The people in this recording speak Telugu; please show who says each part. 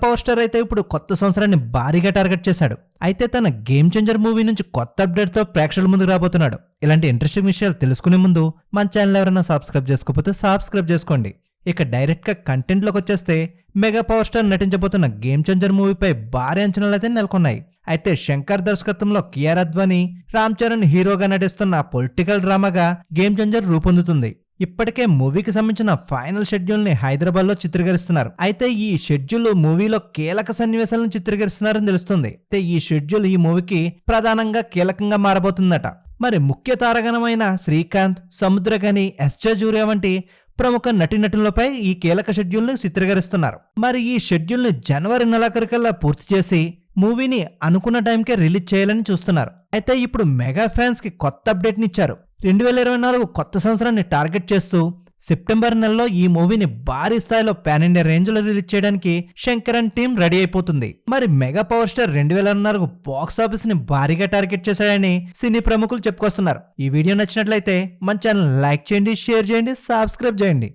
Speaker 1: పవర్ స్టార్ అయితే ఇప్పుడు కొత్త సంవత్సరాన్ని భారీగా టార్గెట్ చేశాడు. అయితే తన గేమ్ చేంజర్ మూవీ నుంచి కొత్త అప్డేట్ తో ప్రేక్షకుల ముందుకు రాబోతున్నాడు. ఇలాంటి ఇంట్రెస్టింగ్ విషయాలు తెలుసుకునే ముందు మన ఛానల్ ఎవరైనా సబ్స్క్రైబ్ చేసుకోకపోతే సబ్స్క్రైబ్ చేసుకోండి. ఇక డైరెక్ట్ గా కంటెంట్ లోకి వచ్చేస్తే మెగా పవర్ స్టార్ నటించబోతున్న గేమ్ చేంజర్ మూవీపై భారీ అంచనాలు అయితే నెలకొన్నాయి. అయితే శంకర్ దర్శకత్వంలో కియారా అద్వానీ, రామ్ చరణ్ హీరోగా నటిస్తున్న పొలిటికల్ డ్రామాగా గేమ్ చేంజర్ రూపొందుతుంది. ఇప్పటికే మూవీకి సంబంధించిన ఫైనల్ షెడ్యూల్ ని హైదరాబాద్ లో చిత్రీకరిస్తున్నారు. అయితే ఈ షెడ్యూల్ మూవీలో కీలక సన్నివేశాలను చిత్రీకరిస్తున్నారని తెలుస్తుంది. అయితే ఈ షెడ్యూల్ ఈ మూవీకి ప్రధానంగా కీలకంగా మారబోతుందట. మరి ముఖ్య తారగణమైన శ్రీకాంత్, సముద్రగని, ఎస్జే జూరియా వంటి ప్రముఖ నటీనటులపై ఈ కీలక షెడ్యూల్ ని చిత్రీకరిస్తున్నారు. మరి ఈ షెడ్యూల్ ని జనవరి నెలాఖరికల్లా పూర్తి చేసి మూవీని అనుకున్న టైంకే రిలీజ్ చేయాలని చూస్తున్నారు. అయితే ఇప్పుడు మెగా ఫ్యాన్స్ కి కొత్త అప్డేట్ ని ఇచ్చారు. 2024 కొత్త సంవత్సరాన్ని టార్గెట్ చేస్తూ సెప్టెంబర్ నెలలో ఈ మూవీని భారీ స్థాయిలో పాన్ ఇండియా రేంజ్ లో రిలీజ్ చేయడానికి శంకర్ అండ్ టీం రెడీ అయిపోతుంది. మరి mega power star 2024 box office ని భారీగా టార్గెట్ చేశాడని సినీ ప్రముఖులు చెప్పుకొస్తున్నారు. ఈ వీడియో నచ్చినట్లయితే మన ఛానల్ లైక్ చేయండి, షేర్ చేయండి, సబ్స్క్రైబ్ చేయండి.